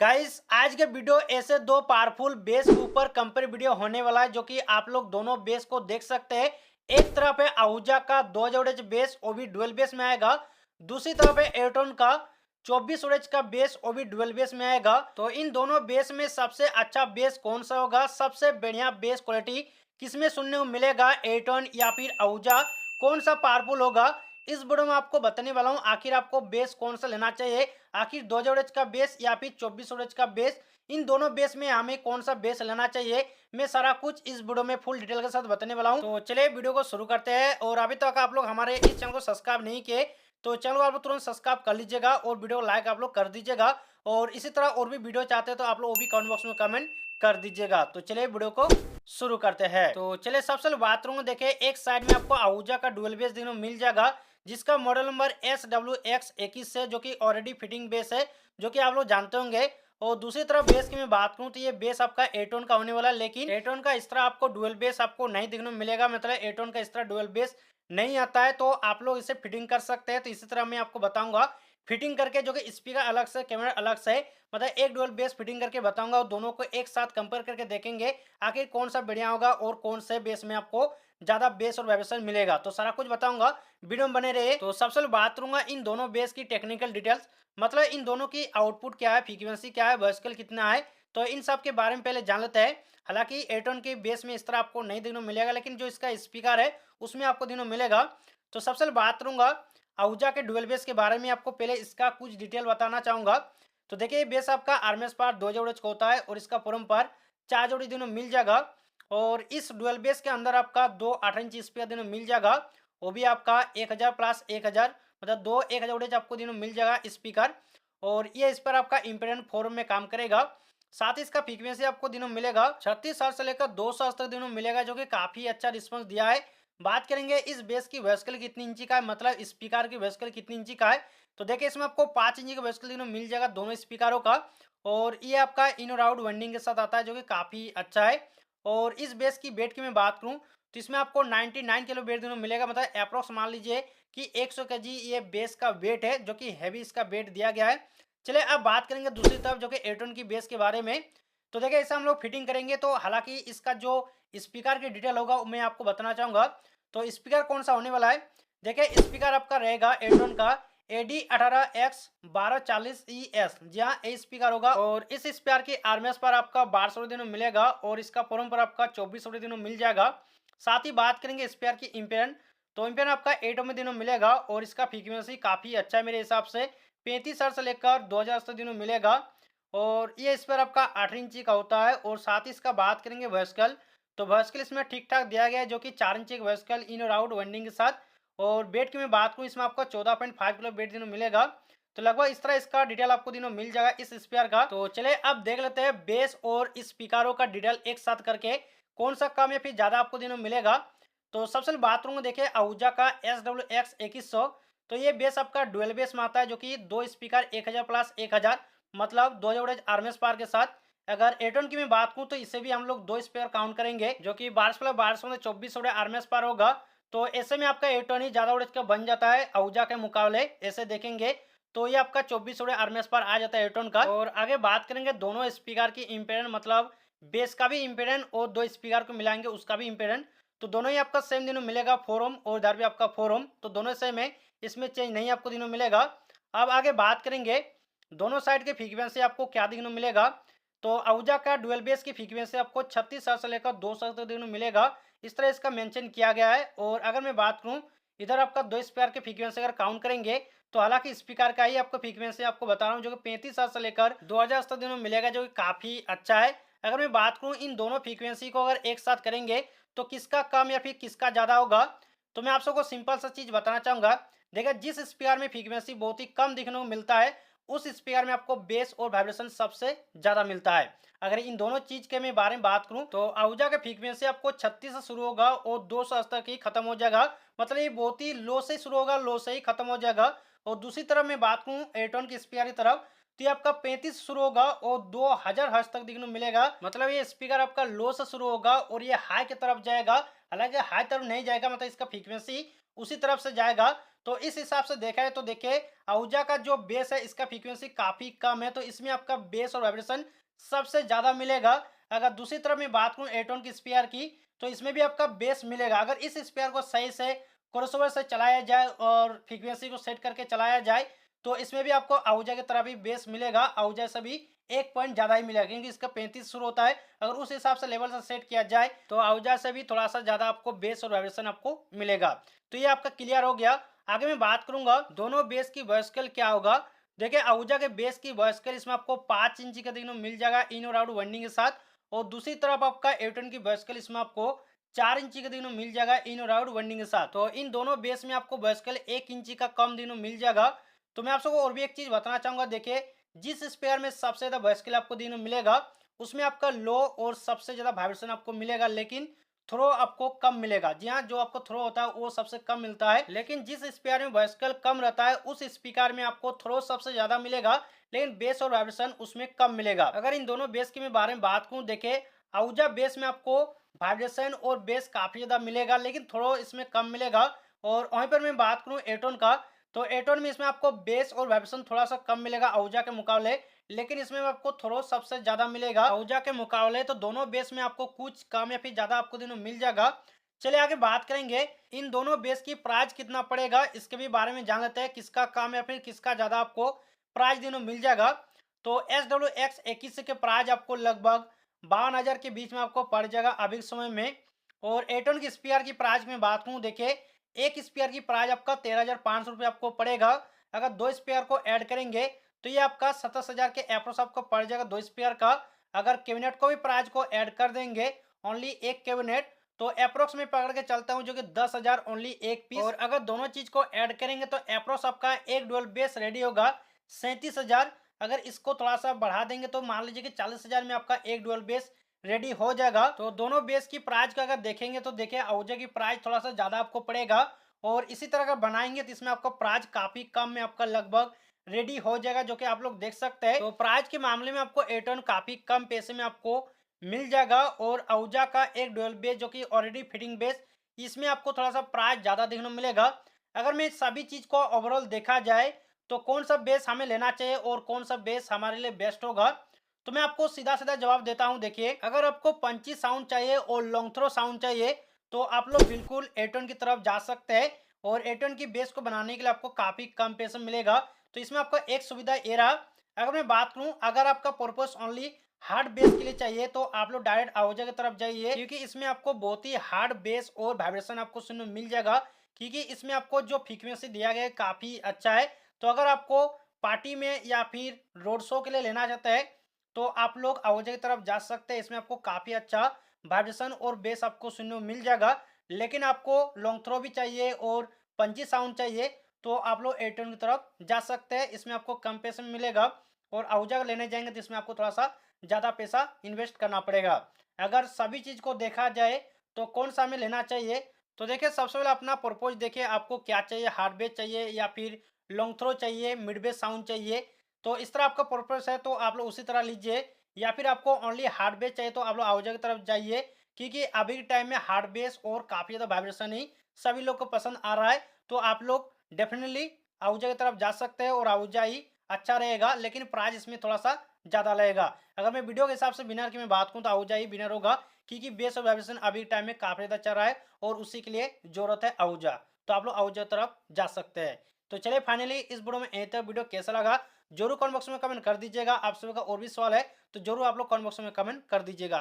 Guys आज के video ऐसे दो पावरफुल बेस के ऊपर कंपेयर वीडियो होने वाला है जो कि आप लोग दोनों बेस को देख सकते हैं। एक तरफ है आहूजा का 2000 बेस वो भी डुअल बेस में आएगा। दूसरी तरफ है एयरटोन का 2400 का बेस वो भी डुअल बेस में आएगा। तो इन दोनों बेस में सबसे अच्छा बेस कौन सा होगा, सबसे बढ़िया बेस क्वालिटी किसमें सुनने को मिलेगा, एयरटोन या फिर आहूजा, कौन सा पावरफुल होगा, इस वीडियो में आपको बताने वाला हूं। आखिर आपको बेस कौन सा लेना चाहिए, आखिर 2000 का बेस या फिर 2400 का बेस, इन दोनों बेस में हमें कौन सा बेस लेना चाहिए, मैं सारा कुछ इस वीडियो में फुल डिटेल के साथ बताने वाला हूं। तो चलिए वीडियो को शुरू करते हैं। और अभी तक आप लोग हमारे इस चैनल को सब्सक्राइब नहीं किए तो चैनल को आप लोग तुरंत सब्सक्राइब कर लीजिएगा और वीडियो को लाइक आप लोग कर दीजिएगा। और इसी तरह और भी वीडियो चाहते हैं तो आप लोग वो भी कमेंट बॉक्स में कमेंट कर दीजिएगा। तो चलिए वीडियो को शुरू करते हैं। तो चलिए सबसे पहले बात करूंगा, देखिए एक साइड में आपको आहूजा का डुअल बेस देखने को मिल जाएगा जिसका मॉडल नंबर SWX21 है, जो कि ऑलरेडी फिटिंग बेस है, जो कि आप लोग जानते होंगे। और दूसरी तरफ बेस की मैं बात करूं तो ये बेस आपका एयरटोन का होने वाला है, लेकिन एयरटोन का इस तरह आपको डुअल बेस आपको नहीं देखने को मिलेगा। मतलब एयरटोन का इस तरह डुअल बेस नहीं आता है, तो आप लोग इसे फिटिंग कर सकते हैं। तो इसी तरह मैं आपको बताऊंगा फिटिंग करके, जो कि स्पीकर अलग से कैमरा अलग से, मतलब एक डुअल बेस फिटिंग करके बताऊंगा और दोनों को एक साथ कंपेयर करके देखेंगे आखिर कौन सा बढ़िया होगा और कौन से बेस में आपको ज्यादा बेस और वाइब्रेशन मिलेगा। तो सारा कुछ बताऊंगा, वीडियो में बने रहे। तो सबसे पहले बात करूंगा इन दोनों बेस की टेक्निकल डिटेल्स, मतलब इन दोनों की आउटपुट क्या है, फ्रीक्वेंसी क्या है, वॉइस स्केल कितना है, तो इन सब के बारे में पहले जान लेते हैं। हालांकि एयरटोन के बेस में इस तरह आपको नहीं देखने को मिलेगा, लेकिन जो इसका स्पीकर है उसमें आपको देखने को मिलेगा। तो सबसे पहले बात करूंगा आहूजा के डुअल बेस के बारे में, आपको पहले इसका कुछ डिटेल बताना चाहूंगा। तो देखिए ये बेस आपका आरएमएस पावर 2000 का होता है और इसका फोरम पर 4 जोड़ी दिनों मिल जाएगा। और इस डुअल बेस के अंदर आपका दो 8 इंच स्पीकर दिनों मिल जाएगा, वो भी आपका 1000 प्लस 1000, मतलब दो 1000 आपको दिनों मिल जाएगा स्पीकर। और ये इस पर आपका इंपेडेंट फॉर्म में काम करेगा। साथ ही इसका फ्रीक्वेंसी आपको दिनों मिलेगा 36 हर्ट्ज से लेकर 200 हर्ट्ज तक दिनों मिलेगा, जो कि काफी अच्छा रिस्पॉन्स दिया है। बात करेंगे इस बेस की वर्सकल कितनी इंची का है, मतलब स्पीकर की वर्सकल कितनी इंची का है, तो देखिए इसमें आपको 5 इंची का वर्सकल दिनों मिल जाएगा दोनों स्पीकरों का। और ये आपका इन और आउट वाइंडिंग के साथ आता है, जो कि काफी अच्छा है। और इस बेस की वेट की मैं बात करूं तो इसमें आपको 99 किलो वेट देने को मिलेगा, मतलब अप्रोक्स मान लीजिए कि 100 केजी ये बेस का वेट है, जो कि हैवी इसका वेट दिया गया है। चलिए अब बात करेंगे दूसरी तरफ, जो कि एयरटोन की बेस के बारे में। तो देखिए इसे हम लोग फिटिंग करेंगे, तो हालांकि इसका जो स्पीकर की डिटेल होगा वो मैं आपको बताना चाहूंगा। तो स्पीकर कौन सा होने वाला है, देखिए स्पीकर आपका रहेगा एयरटोन का AD18X1240ES, जी हाँ ये स्पीकर होगा। और इस स्पीकर की आरएमएस पर आपका 1200 दिनों मिलेगा और इसका फोरम पर आपका 2400 दिनों मिल जाएगा। साथ ही बात करेंगे स्पीकर की इम्पेडेंस, तो इम्पेडेंस आपका 8 ओम दिनों मिलेगा और इसका फ्रीक्वेंसी काफी अच्छा है मेरे हिसाब से, 35 हर्ट्ज से लेकर 2000 दिनों मिलेगा। और ये इस पर आपका 8 इंची का होता है। और साथ ही इसका बात करेंगे वर्सकल, तो वर्सकल इसमें ठीक ठाक दिया गया है, जो कि 4 इंची का वर्सकल इन और आउट वाइंडिंग के साथ। और बेट की मैं बात करूँ इसमें आपको 14.5 किलो बेट दिनों मिलेगा। तो लगभग इस तरह इसका डिटेल आपको दिनों मिल जाएगा इस स्पीकर का। तो चले अब देख लेते हैं बेस और स्पीकरों का डिटेल एक साथ करके कौन सा कम या फिर ज्यादा आपको दिनों मिलेगा। तो सबसे बात करूंगा, देखिए आहूजा का SWX2100, तो ये बेस आपका डुअल बेस में आता है, जो कि दो स्पीकर 1000 प्लस 1000, मतलब 2000 आरएमएस पावर के साथ। अगर एयरटोन की मैं बात करूं तो इसे भी हम लोग दो स्पीकर काउंट करेंगे, जो कि 12 में 2400 आरएमएस पावर होगा। तो ऐसे में आपका एयरटोन ही ज्यादा वोल्टेज का बन जाता है आहूजा के मुकाबले। ऐसे देखेंगे तो ये आपका 2400 आरएमएस पर आ जाता है एयरटोन का। और आगे बात करेंगे दोनों स्पीकर की इम्पेडेंस, मतलब बेस का भी इम्पेडेंस और दो स्पीकर को मिलाएंगे उसका भी इम्पेडेंस, तो दोनों ही आपका सेम दिनों मिलेगा 4 ओम, और इधर भी आपका 4 ओम, तो दोनों सेम है, इसमें चेंज नहीं आपको दिनों मिलेगा। अब आगे बात करेंगे दोनों साइड के फ्रीक्वेंसी आपको क्या दिनों मिलेगा। तो आहूजा का डुअल बेस की फ्रीक्वेंसी आपको 36 हर्ट्ज से लेकर 200 तक दिनों मिलेगा, इस तरह इसका मेंशन किया गया है। और अगर मैं बात करूं इधर आपका दो स्पीकर के फ्रीक्वेंसी अगर काउंट करेंगे, तो हालांकि स्पीकर का ही आपको फ्रीक्वेंसी आपको बता रहा हूं, जो कि 35 हर्ट्ज से लेकर 2000 तक दिनों मिलेगा, जो कि काफी अच्छा है। अगर मैं बात करूं इन दोनों फ्रीक्वेंसी को अगर एक साथ करेंगे तो किसका कम या फिर किसका ज्यादा होगा, तो मैं आप सबको सिंपल सा चीज बताना चाहूंगा। देखिए जिस स्पीकर में फ्रीक्वेंसी बहुत ही कम दिखने को मिलता है, उस स्पीकर में आपको बेस और वाइब्रेशन सबसे ज्यादा मिलता है। अगर इन दोनों चीज के मैं बारे में बात करूं तो आहूजा का फ्रीक्वेंसी आपको 36 से शुरू होगा और 200 तक ही खत्म हो जाएगा, मतलब ये बहुत ही लो से शुरू होगा, लो से ही खत्म हो जाएगा। और दूसरी तरफ मैं बात करूं एयरटोन की स्पीकर की तरफ, तो ये आपका 35 शुरू होगा और 2000 हर्ट्ज तक दिखने को मिलेगा, मतलब ये स्पीकर आपका लो से शुरू होगा और ये हाई की तरफ जाएगा। हालांकि हाई तरफ नहीं जाएगा, मतलब इसका फ्रीक्वेंसी उसी तरफ से जाएगा, तो इस हिसाब से देखा है तो देखिए आहूजा का जो बेस है इसका फ्रीक्वेंसी काफी कम है, तो इसमें आपका बेस और वाइब्रेशन सबसे ज्यादा मिलेगा। अगर दूसरी तरफ मैं बात करूं एटोन की स्पीयर की, तो इसमें भी आपका बेस मिलेगा। अगर इस स्पीयर को सही से क्रॉसओवर से चलाया जाए और फ्रीक्वेंसी को सेट करके चलाया जाए, तो इसमें भी आपको आहूजा की तरह भी बेस मिलेगा। आहूजा से भी 1 पॉइंट ज़्यादा ही मिलेगा, क्योंकि इसका 35 शुरू होता है। अगर उस हिसाब से लेवल से सेट किया जाए तो आहूजा से भी थोड़ा सा ज़्यादा आपको बेस और वाइब्रेशन आपको मिलेगा। तो ये आपका क्लियर हो गया। आगे मैं बात करूंगा दोनों बेस की वॉइस स्केल क्या होगा। देखिए आहूजा के बेस की वॉइस स्केल इसमें आपको 5 इंची का देखने को मिल जाएगा इन और आउट वाइंडिंग के साथ, और दूसरी तरफ आपका एटोन की वॉइस स्केल इसमें आपको 4 इंची का देखने को मिल जाएगा इन और आउट वाइंडिंग के साथ। तो इन दोनों बेस में आपको वॉइस स्केल 1 इंची का कम देखने को मिल जाएगा। तो मैं आप सबको और भी एक चीज बताना चाहूंगा, देखिए जिस स्पेयर में सबसे ज्यादा वॉइस स्केल आपको देखने को मिलेगा उसमें आपका लो और सबसे ज्यादा वाइब्रेशन आपको मिलेगा, लेकिन थ्रो आपको कम मिलेगा। जी हाँ, जो आपको थ्रो होता है वो सबसे कम मिलता है, लेकिन जिस स्पीकर में वॉइस कल कम रहता है उस स्पीकर में आपको थ्रो सबसे ज्यादा मिलेगा, लेकिन बेस और वाइब्रेशन उसमें कम मिलेगा। अगर इन दोनों बेस की मैं बारे में बात करूं, देखे आहूजा बेस में आपको वाइब्रेशन और बेस काफी ज्यादा मिलेगा, लेकिन थ्रो इसमें कम मिलेगा। और वहीं पर मैं बात करूं एटोन का, तो एटोन में इसमें आपको बेस और वाइब्रेशन थोड़ा सा कम मिलेगा आहूजा के मुकाबले, लेकिन इसमें आपको थ्रो सबसे ज्यादा मिलेगा आहूजा के मुकाबले। तो दोनों बेस में आपको कुछ कम या फिर ज्यादा आपको दिनों मिल जाएगा। चलिए आगे बात करेंगे इन दोनों बेस की प्राइस कितना पड़ेगा, इसके भी बारे में जान लेते हैं किसका कम या फिर किसका ज्यादा आपको प्राइस दिनों मिल जाएगा। तो SW-X21 के प्राइस आपको लगभग 52,000 के बीच में आपको पड़ जाएगा अभी के समय में। और एटोन की स्पीयर की प्राइस में बात करूँ, देखिए एक स्पीयर की प्राइस आपका 13,500 रुपये आपको पड़ेगा। अगर 2 स्पीयर को ऐड करेंगे तो ये आपका 27,000 के एप्रोक्स आपको पड़ जाएगा 2 स्पीयर का। अगर कैबिनेट को भी प्राइस को ऐड कर देंगे ओनली एक कैबिनेट, तो अप्रोक्स में पकड़ के चलता हूँ जो कि 10,000 ओनली एक पीस। और अगर दोनों चीज को ऐड करेंगे तो अप्रोक्स आपका एक डुअल बेस रेडी होगा 37,000। अगर इसको थोड़ा सा बढ़ा देंगे तो मान लीजिए कि 40,000 में आपका एक डुअल बेस रेडी हो जाएगा। तो दोनों बेस की प्राइस का अगर देखेंगे तो देखिए आहूजा की प्राइस थोड़ा सा ज्यादा आपको पड़ेगा, और इसी तरह अगर बनाएंगे तो इसमें आपको प्राइस काफी कम में आपका लगभग रेडी हो जाएगा, जो कि आप लोग देख सकते हैं। तो प्राइस के मामले में आपको एटोन काफी कम पैसे में आपको मिल जाएगा। और आहूजा का एक डुअल बेस जो कि ऑलरेडी फिटिंग बेस, इसमें आपको थोड़ा सा प्राइस ज्यादा देखने को मिलेगा। अगर मैं सभी चीज को ओवरऑल देखा जाए तो कौन सा बेस हमें लेना चाहिए और कौन सा बेस हमारे लिए बेस्ट होगा, तो मैं आपको सीधा सीधा जवाब देता हूं। देखिए अगर आपको पंची साउंड चाहिए और लॉन्ग थ्रो साउंड चाहिए तो आप लोग बिल्कुल एटोन की तरफ जा सकते हैं, और एटोन की बेस को बनाने के लिए आपको काफी कम पैसे मिलेगा। तो इसमें आपको एक सुविधा ये रहा। अगर मैं बात करूं अगर आपका पर्पस ओनली हार्ड बेस के लिए चाहिए तो आप लोग डायरेक्ट आहूजा की तरफ जाइए, क्योंकि इसमें आपको बहुत ही हार्ड बेस और वाइब्रेशन आपको सुनने को मिल जाएगा, क्योंकि इसमें आपको जो फ्रीक्वेंसी दिया गया है काफी अच्छा है। तो अगर आपको पार्टी में या फिर रोड शो के लिए लेना चाहते हैं तो आप लोग आहूजा की तरफ जा सकते हैं। इसमें आपको काफी अच्छा वाइब्रेशन और बेस आपको सुनने को मिल जाएगा। लेकिन आपको लॉन्ग थ्रो भी चाहिए और पंची साउंड चाहिए तो आप लोग एटोन की तरफ जा सकते हैं, इसमें आपको कम पैसे में मिलेगा। और आहूजा लेने जाएंगे तो इसमें आपको थोड़ा सा ज़्यादा पैसा इन्वेस्ट करना पड़ेगा। अगर सभी चीज़ को देखा जाए तो कौन सा हमें लेना चाहिए, तो देखिए सबसे पहले अपना पर्पज देखिए आपको क्या चाहिए, हार्ड बेस चाहिए या फिर लॉन्ग थ्रो चाहिए, मिड बेस साउंड चाहिए। तो इस तरह आपका पर्पज है तो आप लोग उसी तरह लीजिए, या फिर आपको ओनली हार्ड बेस चाहिए तो आप लोग आहूजा की तरफ जाइए, क्योंकि अभी के टाइम में हार्ड बेस और काफ़ी ज़्यादा वाइब्रेशन ही सभी लोग को पसंद आ रहा है। तो आप लोग डेफिनेटली आहूजा की तरफ जा सकते हैं और आहूजा ही अच्छा रहेगा, लेकिन प्राइस इसमें थोड़ा सा ज़्यादा लगेगा। अगर मैं वीडियो के हिसाब से विनर की मैं बात करूँ तो आहूजा ही विनर होगा, क्योंकि बेस और वाइब्रेशन अभी टाइम में काफ़ी ज़्यादा चल रहा है और उसी के लिए जरूरत है आहूजा। तो आप लोग आहूजा तरफ जा सकते हैं। तो चलिए फाइनली इस वीडियो में यहीं तक। वीडियो कैसा लगा जरूर कमेंट बॉक्स में कमेंट कर दीजिएगा। आप सभी का और भी सवाल है तो जरूर आप लोग कमेंट बॉक्स में कमेंट कर दीजिएगा।